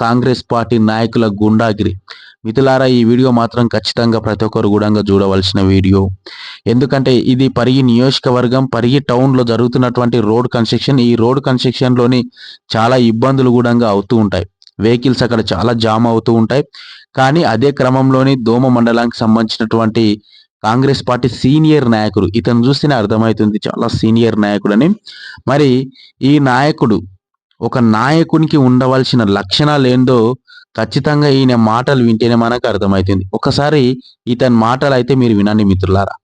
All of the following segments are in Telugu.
కాంగ్రెస్ పార్టీ నాయకుల గుండాగిరి. మిత్రులారా, ఈ వీడియో మాత్రం ఖచ్చితంగా ప్రతి ఒక్కరు కూడా చూడవలసిన వీడియో. ఎందుకంటే ఇది పరిగి నియోజకవర్గం, పరిగి టౌన్లో జరుగుతున్నటువంటి రోడ్ కన్స్ట్రక్షన్. ఈ రోడ్ కన్స్ట్రక్షన్లోని చాలా ఇబ్బందులు కూడా అవుతూ ఉంటాయి. వెహికల్స్ అక్కడ చాలా జామ్ అవుతూ ఉంటాయి. కానీ అదే క్రమంలోని దోమ మండలానికి సంబంధించినటువంటి కాంగ్రెస్ పార్టీ సీనియర్ నాయకుడు, ఇతను చూస్తేనే అర్థమవుతుంది చాలా సీనియర్ నాయకుడని. మరి ఈ నాయకుడు, ఒక నాయకునికి ఉండవలసిన లక్షణాలు ఏందో ఖచ్చితంగా ఈయన మాటలు వింటేనే మనకు అర్థమవుతుంది. ఒకసారి ఇతని మాటలు అయితే మీరు వినండి మిత్రులారా.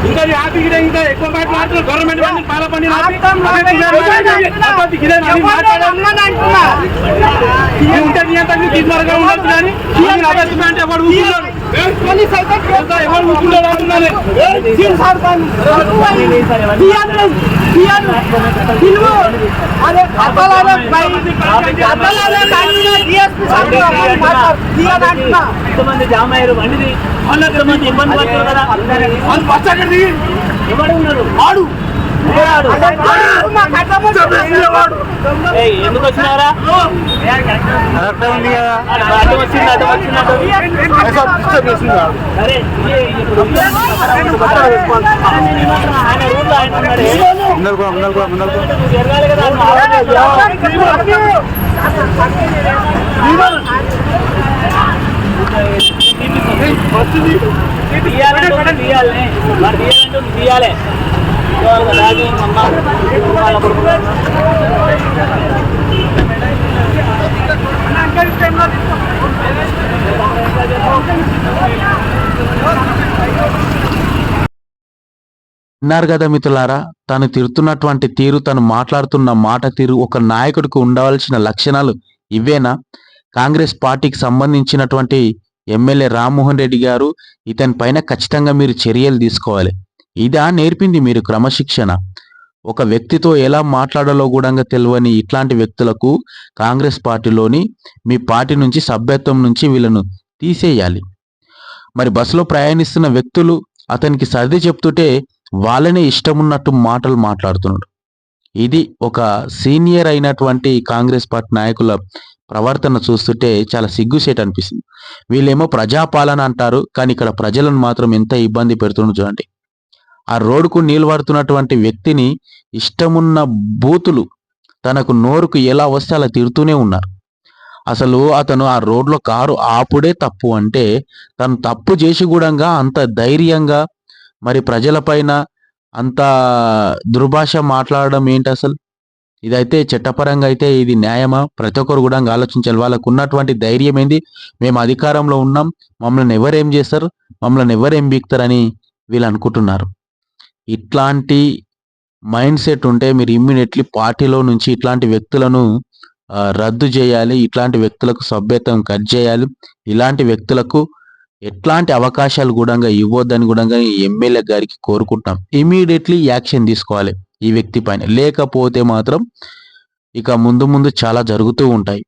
ఇంకా ఇంకా ఎక్కువ మాట్లాడుతున్నారు. గవర్నమెంట్ పాలపండి ఎంతమంది జామ్ అయ్యారు, బండిది ఎంతమంది ఇబ్బంది పడుతున్నారు కదా. ఎవరు ఉన్నారు వాడు ఎందుకు వచ్చినారా? జరగాలి కదా. తీయాలి తీయాలి. విన్నారు కదా మిత్రులారా, తను తిరుతున్నటువంటి తీరు, తను మాట్లాడుతున్న మాట తీరు, ఒక నాయకుడికి ఉండవలసిన లక్షణాలు ఇవేనా? కాంగ్రెస్ పార్టీకి సంబంధించినటువంటి ఎమ్మెల్యే రామ్మోహన్ రెడ్డి గారు, ఇతని పైన ఖచ్చితంగా మీరు చర్యలు తీసుకోవాలి. ఇదా నేర్పింది మీరు క్రమశిక్షణ? ఒక వ్యక్తితో ఎలా మాట్లాడాలో కూడా తెలియని ఇట్లాంటి వ్యక్తులకు కాంగ్రెస్ పార్టీలోని మీ పార్టీ నుంచి, సభ్యత్వం నుంచి వీళ్ళను తీసేయాలి. మరి బస్సులో ప్రయాణిస్తున్న వ్యక్తులు అతనికి సర్ది చెప్తుంటే వాళ్ళనే ఇష్టమున్నట్టు మాటలు మాట్లాడుతున్నాడు. ఇది ఒక సీనియర్ అయినటువంటి కాంగ్రెస్ పార్టీ నాయకుల ప్రవర్తన చూస్తుంటే చాలా సిగ్గుసేట్ అనిపిస్తుంది. వీళ్ళేమో ప్రజాపాలన అంటారు, కానీ ఇక్కడ ప్రజలను మాత్రం ఎంత ఇబ్బంది పెడుతున్నారు చూడండి. ఆ రోడ్డుకు నిలబడుతున్నటువంటి వ్యక్తిని ఇష్టమున్న బూతులు, తనకు నోరుకు ఎలా వస్తే అలా తిడుతూనే ఉన్నారు. అసలు అతను ఆ రోడ్లో కారు ఆపుడే తప్పు అంటే, తను తప్పు చేసి కూడా అంత ధైర్యంగా మరి ప్రజలపైన అంత దుర్భాష మాట్లాడడం ఏంటి అసలు? ఇదైతే చట్టపరంగా అయితే ఇది న్యాయమా? ప్రతి ఒక్కరు కూడా ఆలోచించాలి. వాళ్ళకు ఉన్నటువంటి ధైర్యం ఏంది? మేము అధికారంలో ఉన్నాం, మమ్మల్ని ఎవరేం చేస్తారు, మమ్మల్ని ఎవరేం బీక్తారని వీళ్ళు అనుకుంటున్నారు. ఇట్లాంటి మైండ్ సెట్ ఉంటే మీరు ఇమ్మీడియట్లీ పార్టీలో నుంచి ఇట్లాంటి వ్యక్తులను రద్దు చేయాలి. ఇట్లాంటి వ్యక్తులకు సభ్యత్వం కట్ చేయాలి. ఇలాంటి వ్యక్తులకు ఎట్లాంటి అవకాశాలు కూడా ఇవ్వద్దని కూడా ఎమ్మెల్యే గారికి కోరుకుంటున్నాం. ఇమీడియట్లీ యాక్షన్ తీసుకోవాలి. ఈ వ్యక్తి పైన. లేకపోతే మాత్రం ఇక ముందు ముందు చాలా జరుగుతూ ఉంటాయి.